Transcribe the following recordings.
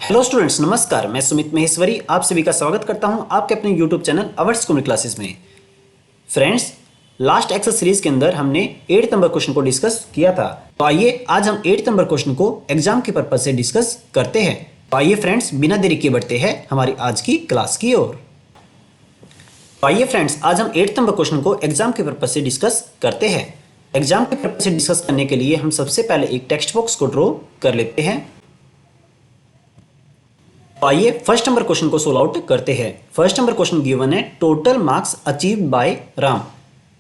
Hello students, नमस्कार। मैं सुमित महेश्वरी आप सभी का स्वागत करता हूं आपके अपने YouTube channel ours commerce classes में। फ्रेंड्स, लास्ट एक्सेल सीरीज के अंदर हमने 8 नंबर क्वेश्चन को डिस्कस किया था। तो आइए आज हम 8 नंबर क्वेश्चन को एग्जाम के पर्पज से डिस्कस करते हैं। तो आइए फ्रेंड्स, बिना देरी के बढ़ते हैं हमारी आज की क्लास की ओर। तो आइए फ्रेंड्स, आज हम 8 नंबर क्वेश्चन को एग्जाम के पर्पज से डिस्कस करते हैं। एग्जाम के पर्पज से डिस्कस करने के लिए हम सबसे पहले एक टेक्स्ट बॉक्स को ड्रॉ कर लेते हैं। आइए फर्स्ट नंबर क्वेश्चन को सोल्व आउट करते हैं। फर्स्ट नंबर क्वेश्चन गिवन है, total marks achieve by Ram.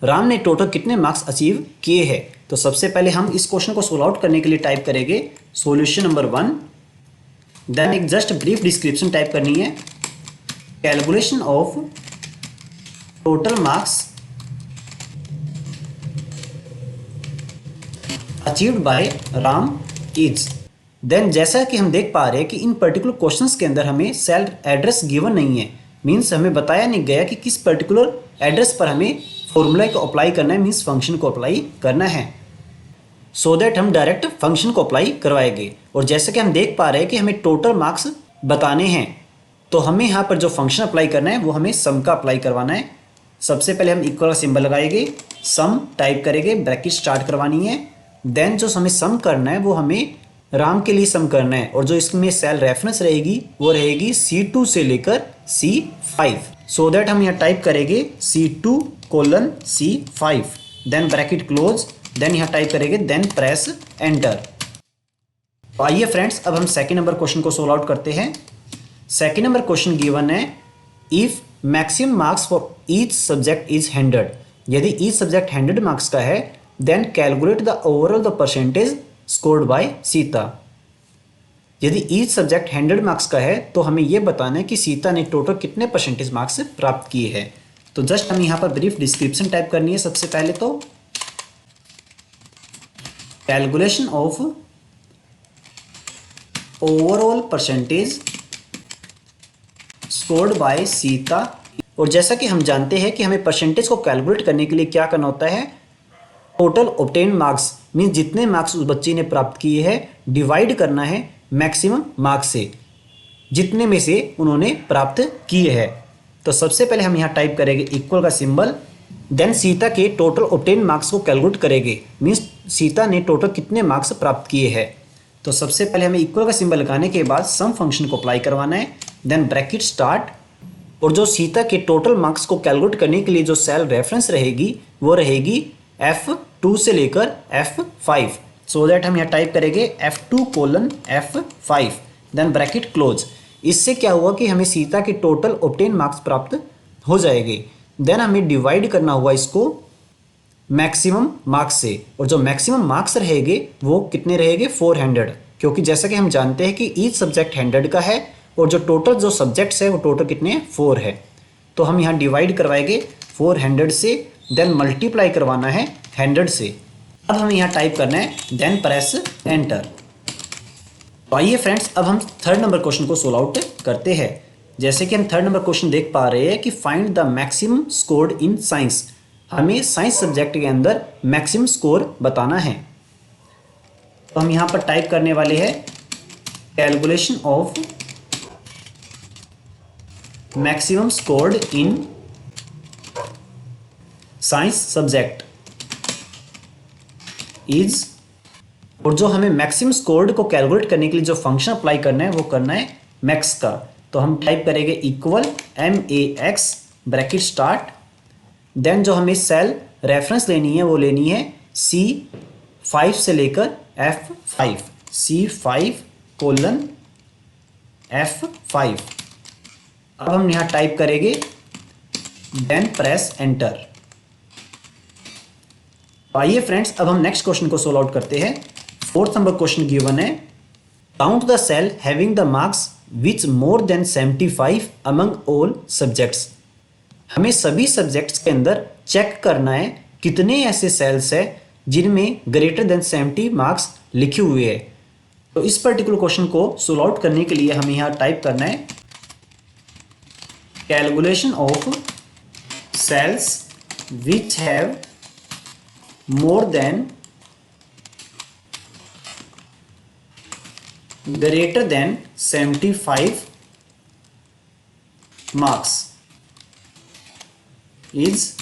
Ram ने टोटल कितने मार्क्स अचीव किए हैं। तो सबसे पहले हम इस क्वेश्चन को सोल्व आउट करने के लिए टाइप करेंगे सॉल्यूशन नंबर 1, देन एक जस्ट ब्रीफ डिस्क्रिप्शन टाइप करनी है। Calculation of total marks achieved by Ram is. Then जैसा कि हम देख पा रहे हैं कि इन पर्टिकुलर क्वेश्चंस के अंदर हमें सेल एड्रेस गिवन नहीं है, मीन्स हमें बताया नहीं गया कि किस पर्टिकुलर एड्रेस पर हमें फॉर्मूला को अप्लाई करना है, मीन्स फंक्शन को अप्लाई करना है। सो दैट हम डायरेक्ट फंक्शन को अप्लाई करवाएंगे। और जैसे कि हम देख पा रहे हैं कि हमें टोटल मार्क्स बताने हैं, तो हमें यहाँ पर जो फंक्शन अप्लाई करना है वो हमें सम का अप्लाई करवाना है। सबसे पहले हम इक्वल का सिंबल लगाएंगे, सम टाइप करेंगे, ब्रैकेट स्टार्ट करवानी है। देन जो हमें सम करना है वो हमें राम के लिए सम करना है, और जो इसमें सेल रेफरेंस रहेगी वो रहेगी C2 से लेकर C5। सो दैट हम यहाँ टाइप करेंगे C2 colon C5, then bracket close, then यहाँ टाइप करेंगे, देन प्रेस एंटर। तो आइए फ्रेंड्स, अब हम सेकेंड नंबर क्वेश्चन को सोल्व आउट करते हैं। सेकेंड नंबर क्वेश्चन गिवन है, if maximum marks for each subject is 100। यदि ईच सब्जेक्ट 100 मार्क्स का है, then calculate the overall the percentage scored by Sita. यदि ईच सब्जेक्ट 100 मार्क्स का है तो हमें यह बताना है कि सीता ने टोटल कितने परसेंटेज मार्क्स प्राप्त किए हैं। तो जस्ट हम यहां पर ब्रीफ डिस्क्रिप्शन टाइप करनी है। सबसे पहले तो calculation of overall percentage scored by Sita. और जैसा कि हम जानते हैं कि हमें परसेंटेज को कैलकुलेट करने के लिए क्या करना होता है, टोटल ऑब्टेन मार्क्स मीन्स जितने मार्क्स उस बच्चे ने प्राप्त किए हैं डिवाइड करना है मैक्सिमम मार्क्स से, जितने में से उन्होंने प्राप्त किए हैं। तो सबसे पहले हम यहाँ टाइप करेंगे इक्वल का सिंबल, देन सीता के टोटल ऑब्टेन मार्क्स को कैलकुलेट करेंगे, मीन्स सीता ने टोटल कितने मार्क्स प्राप्त किए हैं। तो सबसे पहले हमें इक्वल का सिंबल लगाने के बाद सम फंक्शन को अप्लाई करवाना है, देन ब्रैकेट स्टार्ट, और जो सीता के टोटल मार्क्स को कैलकुलेट करने के लिए जो सेल रेफरेंस रहेगी वो रहेगी F2 से लेकर F5। सो दैट हम यहाँ टाइप करेंगे F2 colon F5, then bracket close. इससे क्या हुआ कि हमें सीता के टोटल ऑब्टेन मार्क्स प्राप्त हो जाएंगे। देन हमें डिवाइड करना हुआ इसको मैक्सिमम मार्क्स से, और जो मैक्सिमम मार्क्स रहेंगे वो कितने रहेंगे 400, क्योंकि जैसा कि हम जानते हैं कि ईच सब्जेक्ट 100 का है और जो टोटल जो सब्जेक्ट्स है वो टोटल कितने 4 है। तो हम यहाँ डिवाइड करवाएंगे 400 से, देन मल्टीप्लाई करवाना है 100 से। अब हमें यहाँ टाइप करना है, देन प्रेस एंटर। तो आइए फ्रेंड्स, अब हम थर्ड नंबर क्वेश्चन को सोल्व आउट करते हैं। जैसे कि हम थर्ड नंबर क्वेश्चन देख पा रहे हैं कि find the maximum scored in science. हमें साइंस सब्जेक्ट के अंदर मैक्सिमम स्कोर बताना है। तो हम यहाँ पर टाइप करने वाले हैं calculation of maximum scored in science subject is, और जो हमें मैक्सिमम स्कोर्ड को कैलकुलेट करने के लिए जो फंक्शन अप्लाई करना है वो करना है मैक्स का। तो हम टाइप करेंगे equal MAX bracket start, then जो हमें सेल रेफरेंस लेनी है वो लेनी है C5 से लेकर F5, C5 कोलन F5। अब हम यहाँ टाइप करेंगे, देन प्रेस एंटर। आइए फ्रेंड्स, अब हम नेक्स्ट क्वेश्चन को सोल्व आउट करते हैं। फोर्थ नंबर क्वेश्चन गिवन है, count the cell having the marks which more than 75 among all subjects. हमें सभी सब्जेक्ट्स के अंदर चेक करना है कितने ऐसे सेल्स है जिनमें ग्रेटर देन 70 मार्क्स लिखे हुए हैं। तो इस पर्टिकुलर क्वेश्चन को सोल्व आउट करने के लिए हमें यहाँ टाइप करना है calculation of cells which have more than greater than 75 marks is.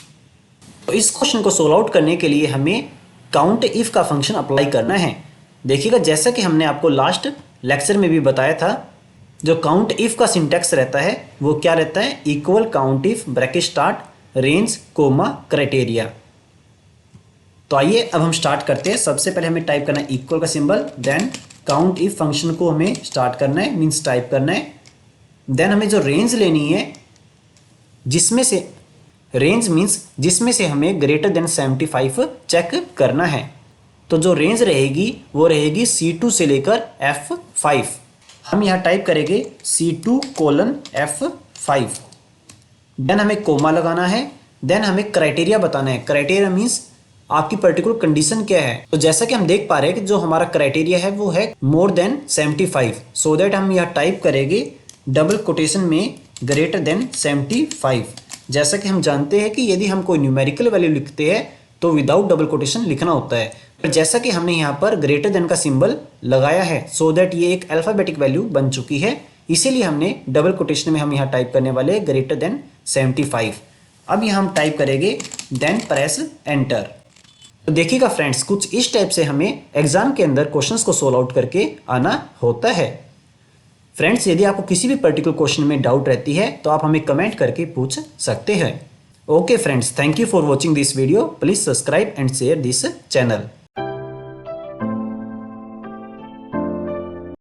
तो इस क्वेश्चन को सोल्व आउट करने के लिए हमें काउंट इफ का फंक्शन अप्लाई करना है। देखिएगा, जैसा कि हमने आपको लास्ट लेक्चर में भी बताया था, जो काउंट इफ का सिंटैक्स रहता है वो क्या रहता है, equal count if bracket start range comma criteria. तो आइए अब हम स्टार्ट करते हैं। सबसे पहले हमें टाइप करना है इक्वल का symbol, then count if function को हमें स्टार्ट करना है, मीन्स टाइप करना है। देन हमें जो रेंज लेनी है, जिसमें से रेंज मीन्स जिसमें से हमें ग्रेटर देन 75 चेक करना है। तो जो रेंज रहेगी वो रहेगी C2 से लेकर F5। हम यहाँ टाइप करेंगे C2:F5। देन हमें कोमा लगाना है। देन हमें क्राइटेरिया बताना है। क्राइटेरिया मीन्स आपकी पर्टिकुलर कंडीशन क्या है। तो जैसा कि हम देख पा रहे हैं कि जो हमारा क्राइटेरिया है वो है मोर देन 75। सो दैट हम यहाँ टाइप करेंगे डबल कोटेशन में ग्रेटर देन 75। जैसा कि हम जानते हैं कि यदि हम कोई न्यूमेरिकल वैल्यू लिखते हैं तो विदाउट डबल कोटेशन लिखना होता है। पर जैसा कि हमने यहाँ पर ग्रेटर देन का सिंबल लगाया है, सो दैट ये एक अल्फाबेटिक वैल्यू बन चुकी है, इसीलिए हमने डबल कोटेशन में हम यहाँ टाइप करने वाले ग्रेटर देन 75। अब यहाँ हम टाइप करेंगे देन प्रेस एंटर। तो देखिएगा फ्रेंड्स, कुछ इस टाइप से हमें एग्जाम के अंदर क्वेश्चंस को सोल्व आउट करके आना होता है। फ्रेंड्स, यदि आपको किसी भी पर्टिकुलर क्वेश्चन में डाउट रहती है तो आप हमें कमेंट करके पूछ सकते हैं। Okay friends, thank you for watching this video. Please subscribe and share this channel.